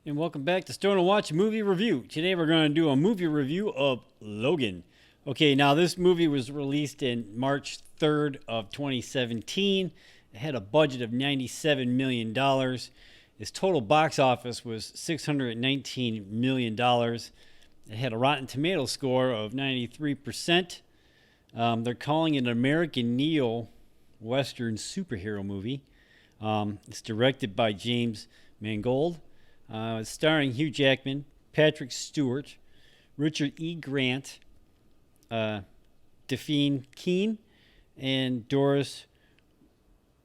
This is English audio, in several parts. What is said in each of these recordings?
and welcome back to Stone and Watch Movie Review. Today we're going to do a movie review of Logan. Okay, now this movie was released in March 3rd of 2017. It had a budget of $97 million. Its total box office was $619 million. It had a Rotten Tomatoes score of 93%. They're calling it an American neo-Western superhero movie. It's directed by James Mangold. It's starring Hugh Jackman, Patrick Stewart, Richard E.Grant, Dafne Keen, and Doris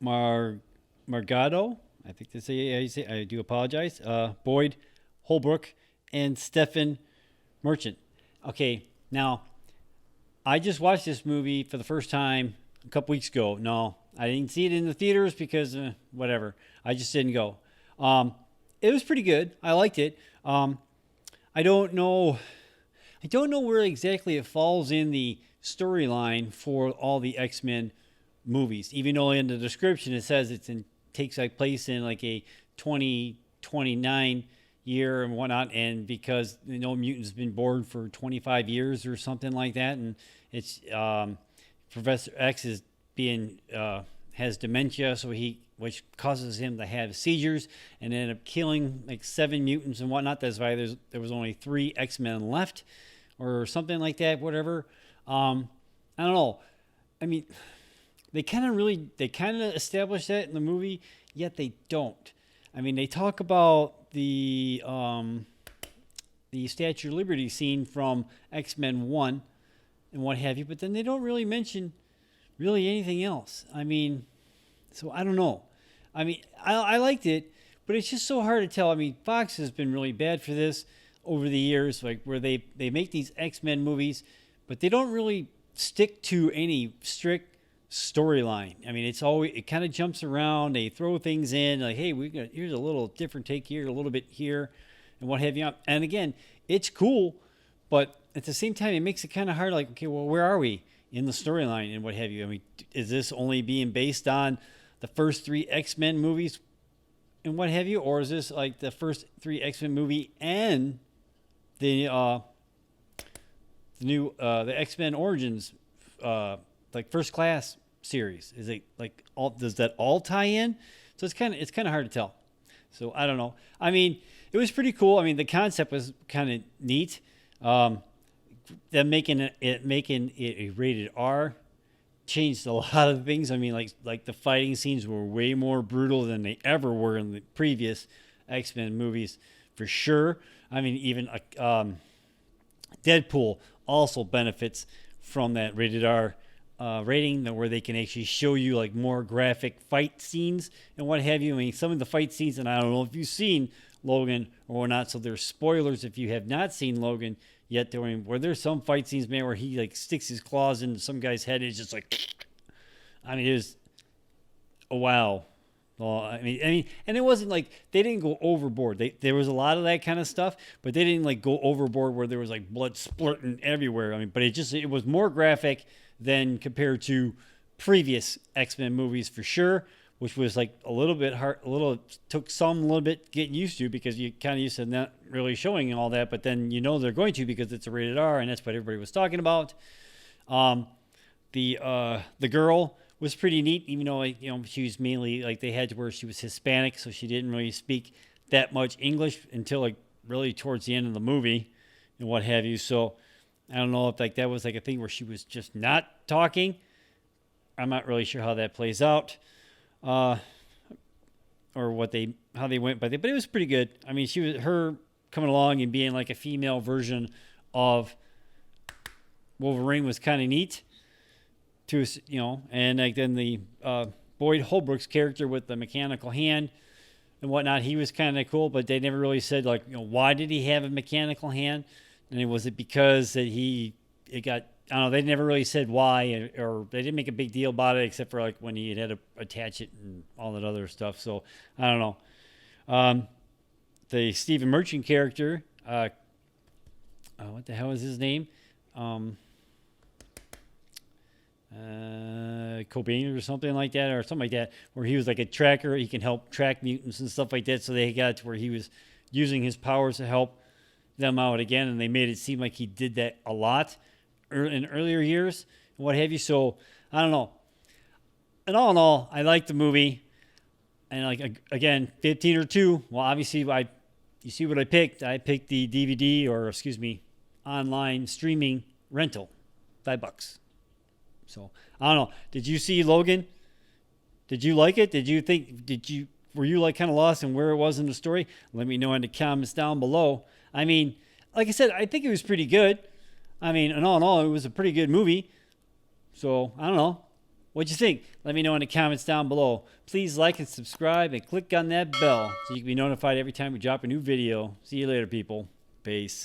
Morgado. I think that's how you say. I do apologize. Boyd Holbrook and Stephen Merchant. Okay, now I just watched this movie for the first time a couple weeks ago. No, I didn't see it in the theaters because whatever. I just didn't go. It was pretty good. I liked it. I don't know where exactly it falls in the storyline for all the X-Men movies. Even though in the description it says takes place in like a 2029 year and whatnot, and because mutant's been born for 25 years or something like that, and it's Professor X is has dementia, which causes him to have seizures and end up killing like 7 mutants and whatnot. That's why there was only 3 X-Men left or something like that, whatever. I don't know. I mean, they kind of establish that in the movie, yet they don't. I mean, they talk about the Statue of Liberty scene from X-Men 1 and what have you, but then they don't really mention really anything else. I mean, so I don't know. I mean, I liked it, but it's just so hard to tell. I mean, Fox has been really bad for this over the years, like where they make these X-Men movies, but they don't really stick to any strict storyline. I mean, it kind of jumps around. They throw things in like, hey, here's a little different take here, a little bit here, and what have you. And again, it's cool, but at the same time, it makes it kind of hard. Like, okay, well, where are we in the storyline and what have you? I mean, is this only being based on the first 3 X-Men movies and what have you, or is this like the first 3 X-Men movie and the X-Men Origins like First Class series? Is it like does that all tie in? So it's kind of hard to tell. So I don't know. I mean, it was pretty cool. I mean, the concept was kind of neat. Them making it a rated R changed a lot of things. I mean, like the fighting scenes were way more brutal than they ever were in the previous X-Men movies, for sure. I mean, even Deadpool also benefits from that rated R rating, where they can actually show you like more graphic fight scenes and what have you. I mean, some of the fight scenes, and I don't know if you've seen Logan or not, so there's spoilers if you have not seen Logan yet. Where there's some fight scenes, man, where he like sticks his claws into some guy's head. It's just like, I mean, it was a wow. Well, I mean, and it wasn't like they didn't go overboard. There was a lot of that kind of stuff, but they didn't like go overboard where there was like blood splurting everywhere. I mean, but it was more graphic than compared to previous X-Men movies for sure, which was like a little bit hard, took some a little bit getting used to, because you kind of used to not really showing all that, but then they're going to, because it's a rated R, and that's what everybody was talking about. The girl was pretty neat, even though she was mainly like they had to where she was Hispanic, so she didn't really speak that much English until like really towards the end of the movie and what have you. So I don't know if like that was like a thing where she was just not talking. I'm not really sure how that plays out. Or how they went by it, but it was pretty good. I mean, her coming along and being like a female version of Wolverine was kind of neat, and like then the Boyd Holbrook's character with the mechanical hand and whatnot, he was kind of cool, but they never really said like, why did he have a mechanical hand, and was it because that it got. I don't know. They never really said why, or they didn't make a big deal about it, except for like when he had to attach it and all that other stuff. So I don't know. The Stephen Merchant character, what the hell is his name? Cobain or something like that, where he was like a tracker. He can help track mutants and stuff like that. So they got to where he was using his powers to help them out again, and they made it seem like he did that a lot in earlier years and what have you. So I don't know. And all in all, I like the movie. And like again, 15 or 2. Well, obviously, you see what I picked. I picked the DVD, or excuse me, online streaming rental, $5. So I don't know. Did you see Logan? Did you like it? Were you like kind of lost in where it was in the story? Let me know in the comments down below. I mean, like I said, I think it was pretty good. I mean, and all in all, it was a pretty good movie. So I don't know. What'd you think? Let me know in the comments down below. Please like and subscribe and click on that bell so you can be notified every time we drop a new video. See you later, people. Peace.